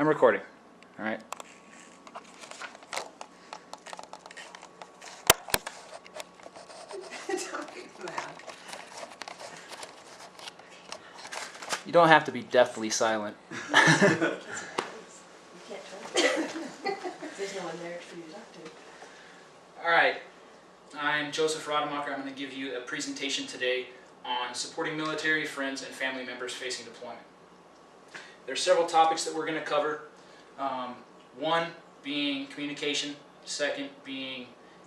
I'm recording. All right. You don't have to be deathly silent. You can't trust it. There's no one there for you to talk to. All right. I'm Joseph Radermacher. I'm going to give you a presentation today on supporting military, friends, and family members facing deployment. There are several topics that we're going to cover. One being communication, second being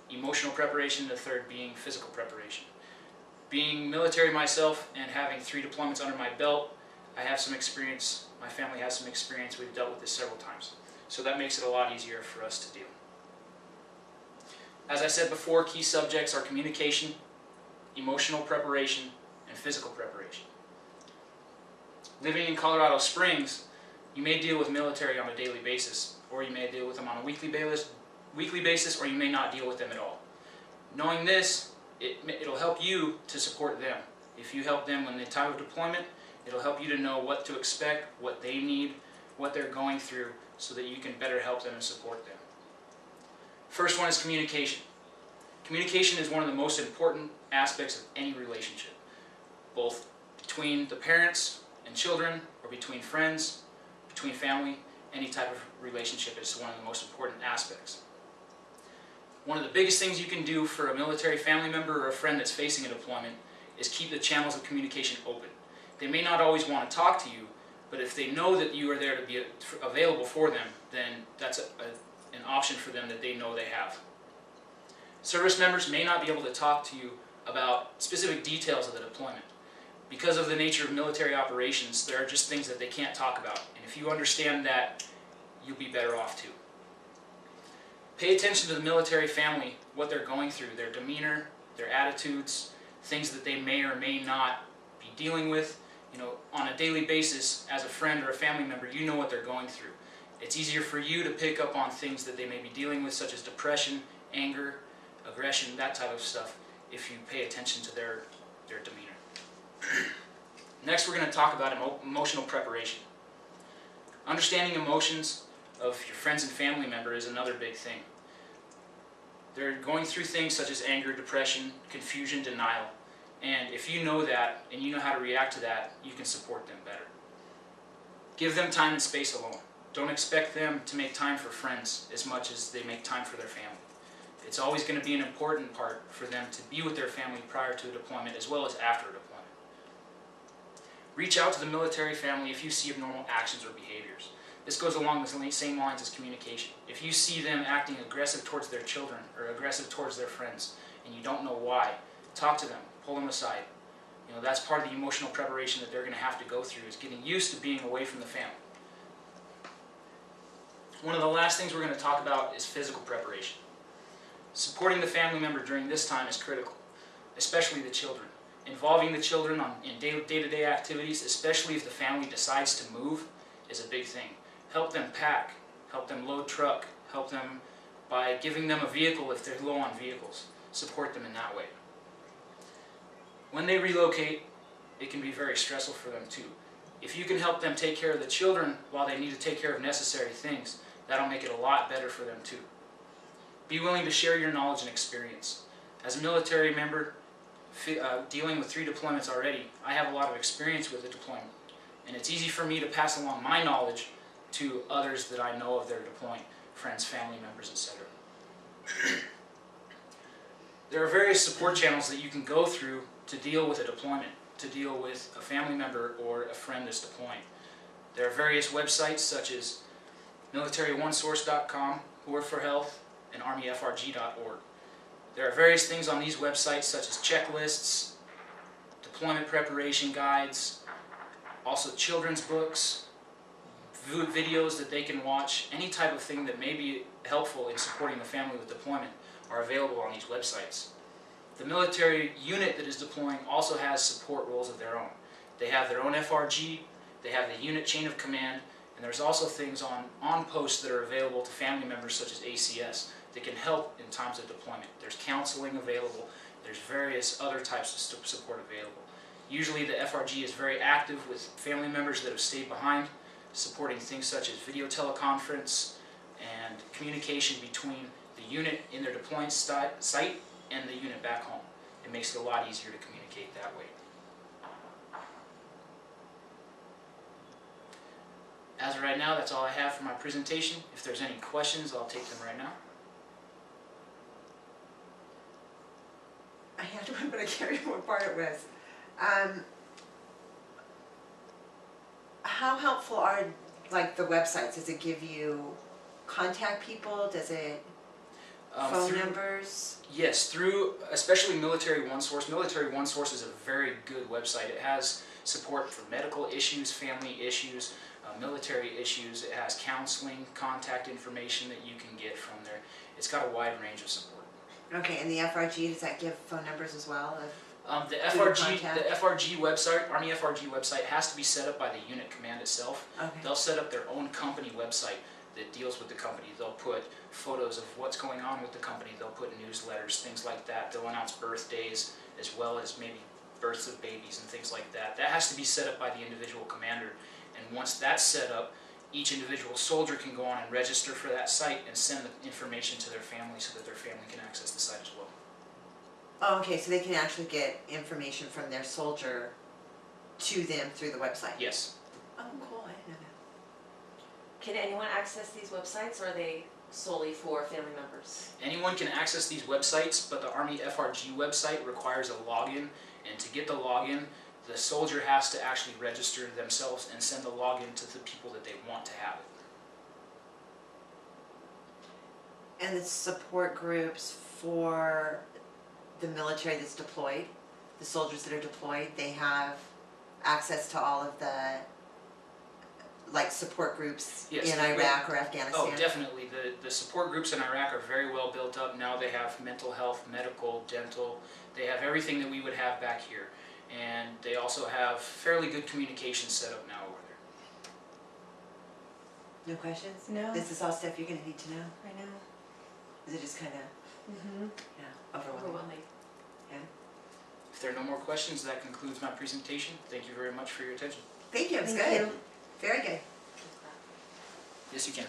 emotional preparation, the third being physical preparation. Being military myself and having 3 deployments under my belt, I have some experience, my family has some experience, we've dealt with this several times. So that makes it a lot easier for us to deal. As I said before, key subjects are communication, emotional preparation, and physical preparation. Living in Colorado Springs, you may deal with military on a daily basis, or you may deal with them on a weekly basis, or you may not deal with them at all. Knowing this, it'll help you to support them. If you help them in the time of deployment, it'll help you to know what to expect, what they need, what they're going through, so that you can better help them and support them. First one is communication. Communication is one of the most important aspects of any relationship, both between the parents and children, or between friends, between family. Any type of relationship is one of the most important aspects. One of the biggest things you can do for a military family member or a friend that's facing a deployment is keep the channels of communication open. They may not always want to talk to you, but if they know that you are there to be available for them, then that's an option for them that they know they have. Service members may not be able to talk to you about specific details of the deployment. Because of the nature of military operations, there are just things that they can't talk about. And if you understand that, you'll be better off too. Pay attention to the military family, what they're going through, their demeanor, their attitudes, things that they may or may not be dealing with. You know, on a daily basis, as a friend or a family member, you know what they're going through. It's easier for you to pick up on things that they may be dealing with, such as depression, anger, aggression, that type of stuff, if you pay attention to their demeanor. Next, we're going to talk about emotional preparation. Understanding emotions of your friends and family members is another big thing. They're going through things such as anger, depression, confusion, denial. And if you know that, and you know how to react to that, you can support them better. Give them time and space alone. Don't expect them to make time for friends as much as they make time for their family. It's always going to be an important part for them to be with their family prior to a deployment as well as after a deployment. Reach out to the military family if you see abnormal actions or behaviors. This goes along the same lines as communication. If you see them acting aggressive towards their children or aggressive towards their friends and you don't know why, talk to them, pull them aside. You know, that's part of the emotional preparation that they're going to have to go through, is getting used to being away from the family. One of the last things we're going to talk about is physical preparation. Supporting the family member during this time is critical, especially the children. Involving the children in day-to-day activities, especially if the family decides to move, is a big thing. Help them pack, help them load truck, help them by giving them a vehicle if they're low on vehicles. Support them in that way. When they relocate, it can be very stressful for them too. If you can help them take care of the children while they need to take care of necessary things, that'll make it a lot better for them too. Be willing to share your knowledge and experience. As a military member, dealing with 3 deployments already, I have a lot of experience with the deployment. And it's easy for me to pass along my knowledge to others that I know of their deploying, friends, family members, etc. There are various support channels that you can go through to deal with a deployment, to deal with a family member or a friend that's deploying. There are various websites such as militaryonesource.com, War for Health, and armyfrg.org. There are various things on these websites such as checklists, deployment preparation guides, also children's books, videos that they can watch. Any type of thing that may be helpful in supporting the family with deployment are available on these websites. The military unit that is deploying also has support roles of their own. They have their own FRG, they have the unit chain of command, and there's also things on posts that are available to family members such as ACS that can help in times of deployment. There's counseling available, there's various other types of support available. Usually the FRG is very active with family members that have stayed behind. supporting things such as video teleconference and communication between the unit in their deployment site and the unit back home. It makes it a lot easier to communicate that way. As of right now, that's all I have for my presentation. If there's any questions, I'll take them right now. I had one, but I can't remember what part it was. How helpful are, like, the websites? Does it give you contact people? Does it phone numbers? Yes, through especially Military OneSource. Military OneSource is a very good website. It has support for medical issues, family issues, military issues. It has counseling, contact information that you can get from there. It's got a wide range of support. Okay, and the FRG, does that give phone numbers as well? The FRG website, Army FRG website, has to be set up by the unit command itself. Okay. They'll set up their own company website that deals with the company. They'll put photos of what's going on with the company. They'll put newsletters, things like that. They'll announce birthdays as well as maybe births of babies and things like that. That has to be set up by the individual commander. And once that's set up, each individual soldier can go on and register for that site and send the information to their family so that their family can access the site as well. Oh, okay, so they can actually get information from their soldier to them through the website? Yes. Oh, cool, I didn't know that. Can anyone access these websites, or are they solely for family members? Anyone can access these websites, but the Army FRG website requires a login, and to get the login, the soldier has to actually register themselves and send the login to the people that they want to have it. And the support groups for the military that's deployed, the soldiers that are deployed, they have access to all of the, like, support groups in Iraq or Afghanistan? Oh, definitely. The support groups in Iraq are very well built up. Now they have mental health, medical, dental. They have everything that we would have back here. And they also have fairly good communication set up now over there. No questions? No. This is all stuff you're going to need to know? I know. Is it just kind of, overwhelming? Overwhelming. Yeah. If there are no more questions, that concludes my presentation. Thank you very much for your attention. Thank you, it was Thank good. you. Very good. Yes, you can.